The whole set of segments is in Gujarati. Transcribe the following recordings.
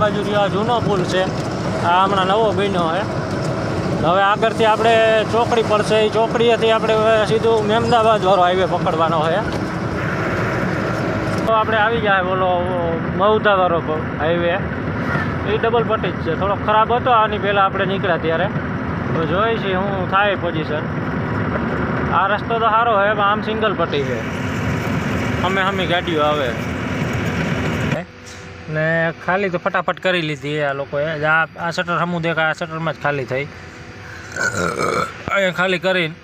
બાજુ જે આ જૂનો પુલ છે આ હમણાં નવો બન્યો છે. હવે આગળથી આપણે ચોકડી પડશે, એ ચોકડીએથી આપણે સીધું મહેમદાબાદ વાળો હાઈવે પકડવાનો છે. તો આપણે આવી જાય બોલો મહુધા વાળો હાઈવે, એ ડબલ પટ્ટી જ છે. થોડો ખરાબ હતો આની પહેલાં આપણે નીકળ્યા ત્યારે, તો જોઈ છે હું થાય પોઝિશન. આ રસ્તો તો સારો છે પણ આમ સિંગલ પટ્ટી છે, અમે ગાડીઓ આવે ને ખાલી તો ફટાફટ કરી લીધી આ લોકોએ. આ શટર હમું દેખાય, આ શટરમાં જ ખાલી થઈ. અહીંયા ખાલી કરીને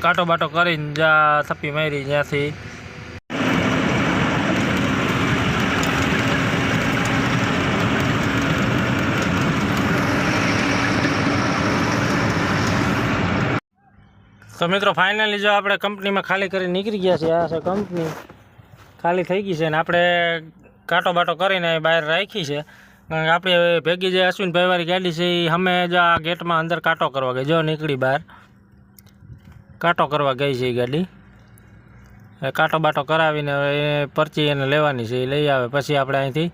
કાંટો બાટો કરીને જ્યાં થપ્પી મારી ત્યાંથી તો મિત્રો ફાઇનલી જો આપણે કંપનીમાં ખાલી કરીને નીકળી ગયા છે. આ છે કંપની ખાલી થઈ ગઈ છે ને આપણે કાંટો બાટો કરીને બહાર રાખી છે. કારણ કે આપણે ભેગી જે અશ્વિનભાઈ વાળી ગાડી છે એ અમે જો આ ગેટમાં અંદર કાંટો કરવા ગઈ, જો નીકળી બહાર કાંટો કરવા ગઈ છે એ ગાડી. કાંટો બાટો કરાવીને એ પરચી એને લેવાની છે, એ લઈ આવે પછી આપણે અહીંથી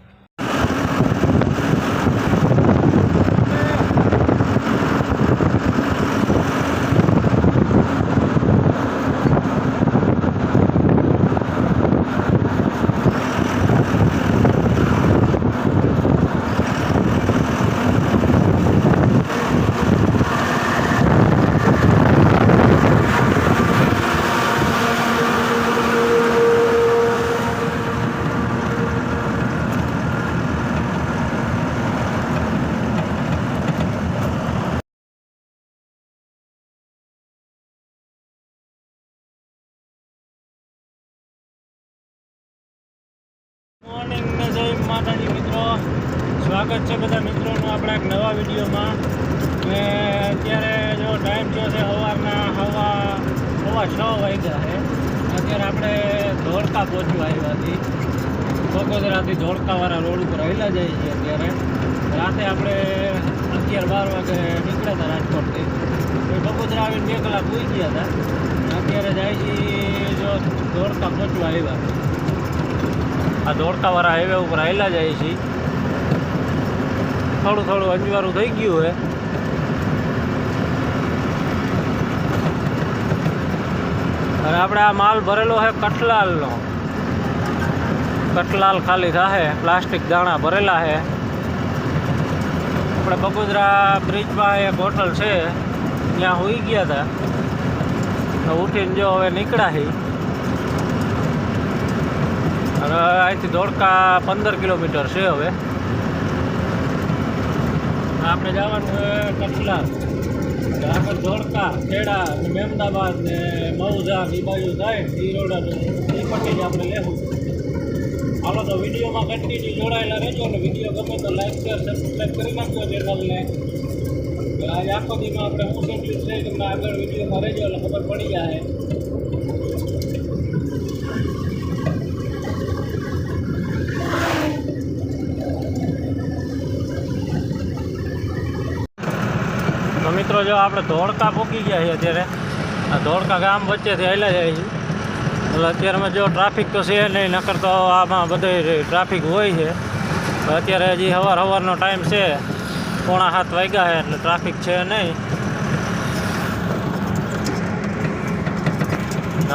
મોર્નિંગ ને જય માતાજી મિત્રો, સ્વાગત છે બધા મિત્રોનું આપણા એક નવા વિડીયોમાં. ને અત્યારે જો ટાઈમ થયો છે સવારના સવા 6 વાગ્યા છે. અત્યારે આપણે ધોળકા પહોંચવા આવ્યા હતી, બગોદરાથી ધોળકાવાળા રોડ ઉપર આવેલા જઈએ છીએ. અત્યારે રાતે આપણે 11-12 વાગે નીકળ્યા હતા રાજકોટથી, બગોદરા આવીને 2 કલાક સૂઈ ગયા હતા. અત્યારે જાય છીએ જો ધોળકા પહોંચવા આવ્યા. આ ધોળકાવાળા હાઈવે ઉપર આવેલા જાય છે. થોડું અંજવાળું થઈ ગયું છે. અને આપણે આ માલ ભરેલો છે કઠલાલનો. કઠલાલ ખાલી થાય, પ્લાસ્ટિક દાણા ભરેલા છે. આપણે બગોદરા બ્રિજમાં એક હોટલ છે ત્યાં સૂઈ ગયા હતા, ઉઠીને જો હવે નીકળ્યા છે. અને અહીંથી ધોળકા 15 કિલોમીટર છે. હવે આપણે જવાનું કઠલાલ, આગળ ધોળકા, ખેડા, મહેમદાબાદ ને મહુધા એ બાજુ થાય એ રોડ એ પટ્ટી જ આપણે લેવું. હાલો તો વિડીયોમાં કન્ટિન્યુ જોડાયેલા રહેજો ને વિડીયો ગમે તો લાઈક શેર સબસ્ક્રાઈબ કરી નાખજો ચેનલને. આજે આખો દીમાં આપણે શું શેડ્યુલ છે તમને આગળ વિડીયોમાં રહેજો એટલે ખબર પડી જાય. તો મિત્રો જો આપણે ધોળકા પહોંચી ગયા છીએ. અત્યારે આ ધોળકા ગામ વચ્ચેથી હાલ્યા જાય છે. એટલે અત્યારમાં જો ટ્રાફિક તો છે નહીં, નકર તો આમાં બધે ટ્રાફિક હોય છે. અત્યારે હજી સવારનો ટાઈમ છે, 6:45 વાગ્યા છે એટલે ટ્રાફિક છે નહીં.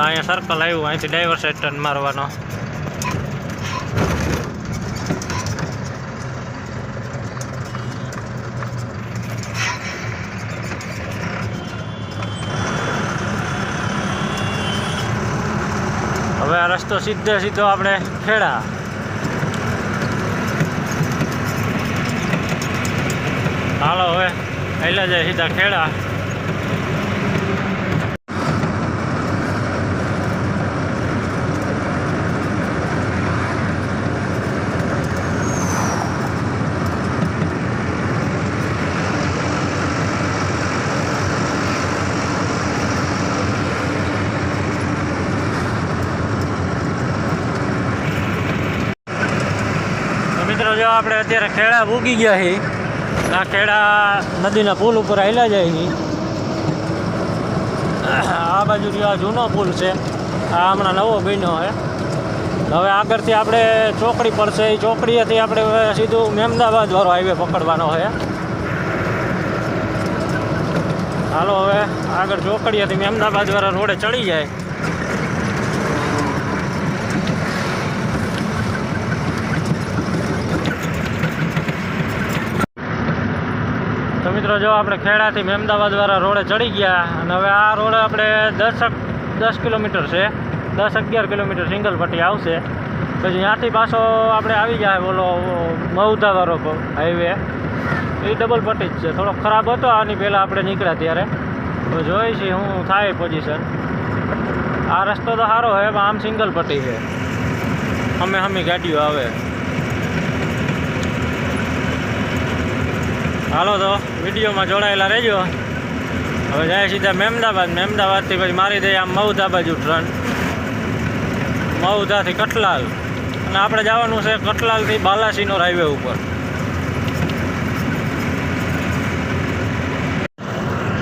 અહીંયા સર્કલ આવ્યું, અહીંથી ડાયવર્સાઇડ ટર્ન મારવાનો. હવે આ રસ્તો સીધો આપણે ખેડા. હાલો હવે હાલ્યા જાય સીધા ખેડા. જો આપણે અત્યારે ખેડા ભૂગી ગયા છીએ. આ ખેડા નદીના પુલ ઉપર હાલ્યા જાય છે. આ બાજુ જે આ જૂનો પુલ છે આ હમણાં નવો બન્યો છે. હવે આગળથી આપણે ચોકડી પડશે, એ ચોકડીએથી આપણે સીધું મહેમદાબાદ વાળો હાઈવે પકડવાનો છે. હાલો હવે આગળ ચોકડીએથી મહેમદાબાદ વાળા રોડે ચડી જાય. તો મિત્રો જો આપણે ખેડાથી મહેમદાબાદ વાળા રોડે ચડી ગયા અને હવે આ રોડ આપણે 10 કિલોમીટર છે, 10-11 કિલોમીટર સિંગલ પટ્ટી આવશે. પછી ત્યાંથી પાછો આપણે આવી જાય બોલો મહુધાવાળો હાઈવે, એ ડબલ પટ્ટી જ છે. થોડો ખરાબ હતો આની પહેલાં આપણે નીકળ્યા ત્યારે, તો જોઈ છીએ હું થાય પોઝિશન. આ રસ્તો તો સારો છે પણ આમ સિંગલ પટ્ટી છે, અમે ગાડીઓ આવે. હાલો તો વિડીયોમાં જોડાયેલા રહેજો. હવે જાય સીધા મહેમદાબાદથી પછી મારી દઈએ આમ મહુધા બાજુ ટ્રન, મહુધાથી કઠલાલ, અને આપણે જવાનું છે કઠલાલથી બાલાસિનોર હાઈવે ઉપર.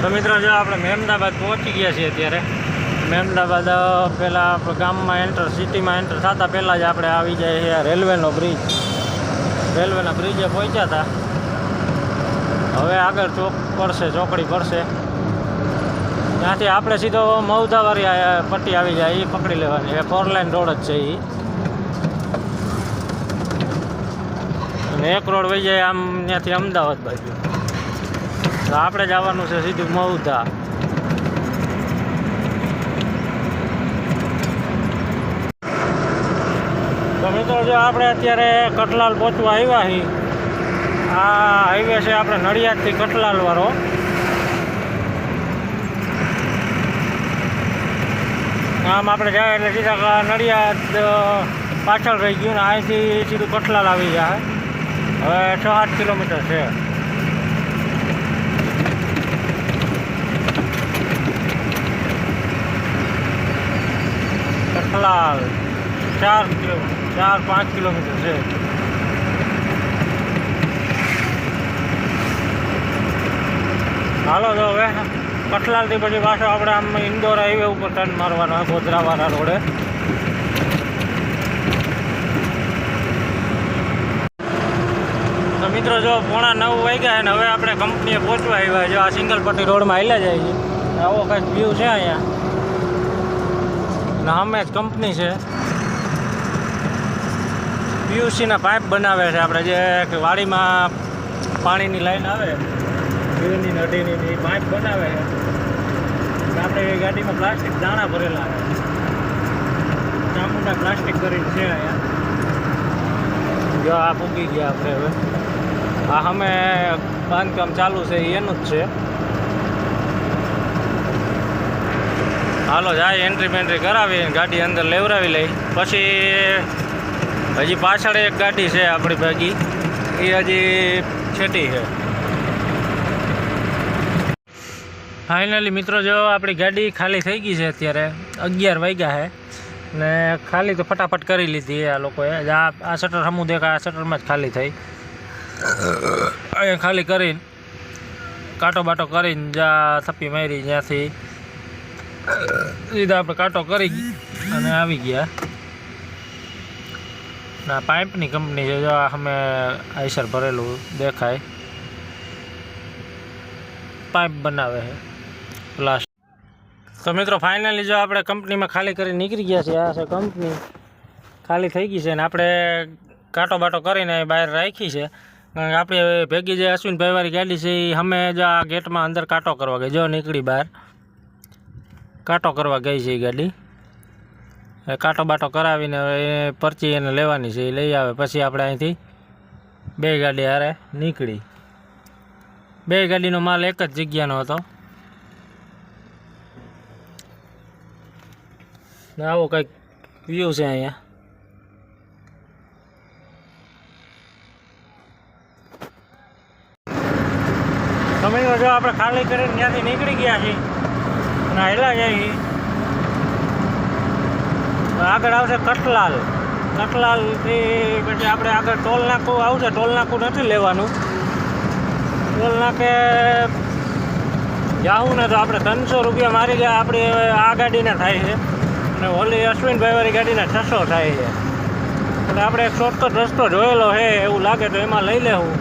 તો મિત્રો જો આપણે મહેમદાબાદ પહોંચી ગયા છીએ અત્યારે. મહેમદાબાદ પહેલાં ગામમાં સિટીમાં એન્ટર થતાં પહેલાં જ આપણે આવી જાય છે રેલવેનો બ્રિજ. રેલવેના બ્રિજે પહોંચ્યા હતા. હવે આગળ ચોકડી પડશે, ત્યાંથી આપણે સીધો મહુધાવાળી પટ્ટી આવી જાય, એ પકડી લેવાની છે. 4 લાઇન રોડ જ છે એ. અને એક રોડ વહી જાય આમ ત્યાંથી અમદાવાદ બાજુ. તો આપણે જવાનું છે સીધું મહુધા. તો મિત્રો જો આપણે અત્યારે કઠલાલ પહોંચવા આવ્યા છીએ. આ હાઈવે છે આપણે નડિયાદથી કઠલાલ વાળો. આમ આપણે જાય એટલે સીધા નડિયાદ પાછળ રહી ગયું ને અહીંથી સીધું કઠલાલ આવી જાય. હવે 6-8 કિલોમીટર છે. કઠલાલ 4-5 કિલોમીટર છે. હાલો તો હવે કઠલાલથી પછી પાછો આપણે આમ ઇન્દોર હાઈવે ઉપર ટર્ન મારવાનો ગોધરાવાળા રોડે. તો મિત્રો જો 8:45 વાગ્યા ને હવે આપણે કંપનીએ પહોંચવા આવ્યા. જો આ સિંગલ પટ્ટી રોડમાં હાલ્યા જાય છે. આવો કંઈક વ્યૂ છે અહીંયા, ને અમે જ કંપની છે. પીયુસીના પાઇપ બનાવે છે. આપણે જે વાડીમાં પાણીની લાઈન આવે જીવની નદીની, એ પાઇપ બનાવે છે. આપણે એ ગાડીમાં પ્લાસ્ટિક દાણા ભરેલા છે, ચામુંડા પ્લાસ્ટિક કરીને છે અહીંયા. જો આ પૂગી ગયા આપણે. હવે આ અમે બાંધકામ ચાલુ છે એનું જ છે. હાલો જાય એન્ટ્રી બેન્ટ્રી કરાવી ગાડી અંદર લેવરાવી લઈ. પછી હજી પાછળ એક ગાડી છે આપણી ભેગી, એ હજી છેટી છે. ફાઇનલી મિત્રો જો આપણી ગાડી ખાલી થઈ ગઈ છે. અત્યારે 11 વાગ્યા છે ને ખાલી તો ફટાફટ કરી લીધી આ લોકોએ. આ શટર હમું દેખાય, આ શટરમાં જ ખાલી થઈ. અહીંયા ખાલી કરીને કાંટો બાટો કરીને જ્યાં થપ્પી મારી જ્યાંથી સીધા આપણે કાંટો કરી અને આવી ગયા. ના પાઇપની કંપની છે. જો અમે આઈસર ભરેલું દેખાય, પાઇપ બનાવે છે પ્લાસ્ટિક. તો મિત્રો ફાઇનલી જો આપણે કંપનીમાં ખાલી કરીને નીકળી ગયા છીએ. આ છે કંપની, ખાલી થઈ ગઈ છે ને આપણે કાંટો બાટો કરીને બહાર રાખી છે. કારણ કે આપણી ભેગી જે અશ્વિનભાઈવાળી ગાડી છે એ અમે જો આ ગેટમાં અંદર કાંટો કરવા ગઈ. જો નીકળી બહાર કાંટો કરવા ગઈ છે એ ગાડી. કાંટો બાટો કરાવીને એ પરચી એને લેવાની છે, એ લઈ આવે. પછી આપણે અહીંથી 2 ગાડી હારે નીકળી. 2 ગાડીનો માલ એક જ જગ્યાનો હતો. આવો કંઈક વ્યૂ છે અહીંયા. તમે જો આપણે ખાલી કરીને ત્યાંથી નીકળી ગયા છીએ અને હેલા જઈએ. આગળ આવશે કઠલાલ. કઠલાલથી પછી આપણે આગળ ટોલ નાકું આવશે. ટોલ નાકું નથી લેવાનું. ટોલ નાકે જાવું ને તો આપણે 300 રૂપિયા મારી ગયા. આપણી આ ગાડીને થાય છે અને ઓલી અશ્વિનભાઈવાળી ગાડીને 600 થાય છે. અને આપણે એક શોર્ટકટ રસ્તો જોયેલો છે એવું લાગે તો એમાં લઈ લેવું.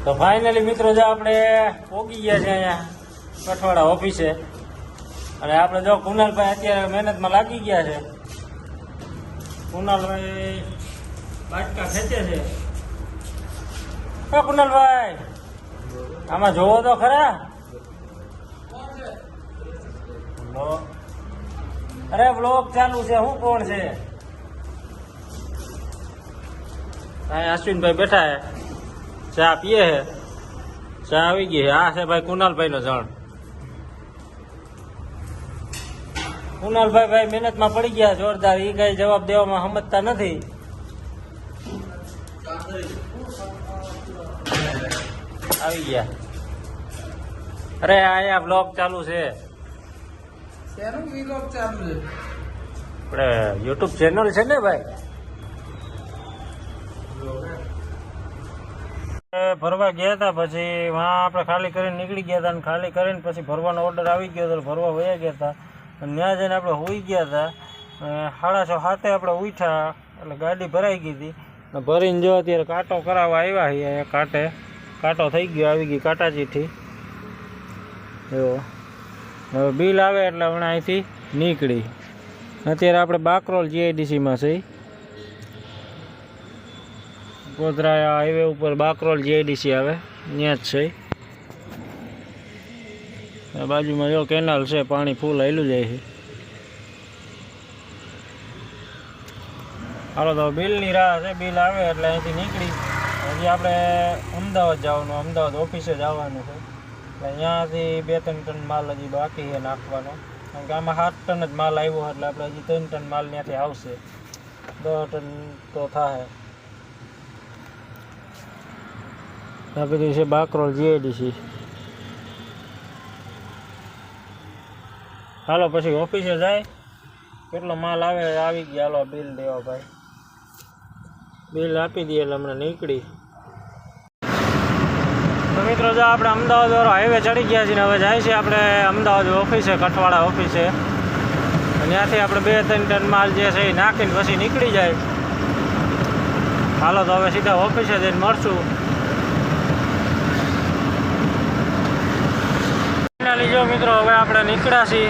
તો ફાઇનલી મિત્રો જો આપણે પહોંચી ગયા છે અહીંયા કઠવાડા ઓફિસે. અને આપણે જો કુનાલભાઈ અત્યારે મહેનતમાં લાગી ગયા છે. કુનાલભાઈ બાટકા ખેંચે છે. કુનાલભાઈ આમાં જોવો તો ખરા. અરે બ્લોગ ચાલુ છે. શું કોણ છે? અહીંયા અશ્વિનભાઈ બેઠા છે, ચા પીએ છે. ચા આવી ગઈ. આ છે ભાઈ કુનાલભાઈ નો જણ. કુનાલભાઈ મહેનતમાં પડી ગયા જોરદાર. એ કઈ જવાબ દેવામાં સમજતા નથી. આવી ગયા. અરે અહીંયા બ્લોગ ચાલુ છે. આપણે યુટ્યુબ ચેનલ છે ને ભાઈ. ભરવા ગયા હતા, પછી વहाँ આપણે ખાલી કરીને નીકળી ગયા હતા. અને ખાલી કરીને પછી ભરવાનો ઓર્ડર આવી ગયો હતો. ભરવા વયા ગયા હતા. અને ત્યાં જઈને આપણે સૂઈ ગયા હતા. 6:30 આપણે ઉઠ્યા એટલે ગાડી ભરાઈ ગઈ હતી. ભરીને જો અત્યારે કાંટો કરાવવા આવ્યા છીએ. અહીંયા કાંટો થઈ ગયો, આવી ગઈ કાંટા ચીઠી. એવો હવે બિલ આવે એટલે હમણાં અહીંથી નીકળી. અત્યારે આપણે બાકરોલ જીઆઈડીસીમાં છે. ગોધરા હાઈવે ઉપર બાકરોલ જીઆઈડીસી આવે, ત્યાં જ છે. બાજુમાં જો કેનાલ છે, પાણી ફૂલ આવેલું જાય છે. હાલો તો બિલની રાહ છે. બિલ આવે એટલે અહીંથી નીકળી. હજી આપણે અમદાવાદ જવાનું, અમદાવાદ ઓફિસે જવાનું છે. એટલે અહીંયાથી 2-3 ટન માલ હજી બાકી છે નાખવાનો. કારણ કે આમાં 7 ટન જ માલ આવ્યો એટલે આપણે હજી 3 ટન માલ ત્યાંથી આવશે. 10 ટન તો થાય. આ બધું છે બાકરોલ જીઆઈડીસી. હાલો પછી ઓફિસે જાય. કેટલો માલ આવે આવી ગયા. હાલો બિલ દેવા ભાઈ. બિલ આપી દઈએ એટલે હમણાં નીકળી. તો મિત્રો જો આપણે અમદાવાદ વાળો હાઈવે ચડી ગયા છીએ. હવે જાય છે આપણે અમદાવાદ ઓફિસે, કઠવાડા ઓફિસે. ત્યાંથી આપણે 2-3 ટન માલ જે છે એ નાખીને પછી નીકળી જાય. હાલો તો હવે સીધા ઓફિસે જઈને મળશું. જો મિત્રો હવે આપણે નીકળ્યા છીએ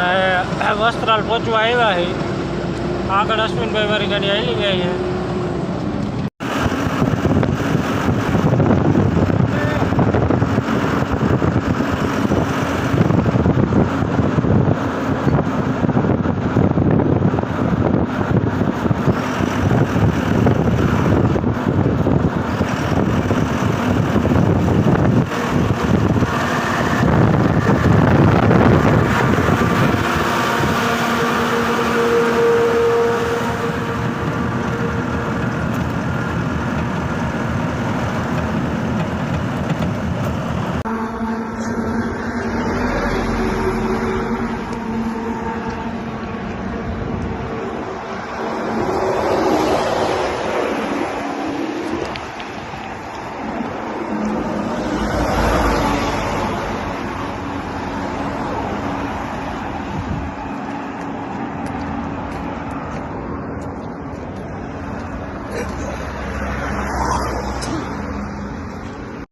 અને વસ્ત્રાલ પહોંચવા આવ્યા છીએ. આગળ અશ્વિનભાઈ મારી ગાડી આવી ગઈ છે.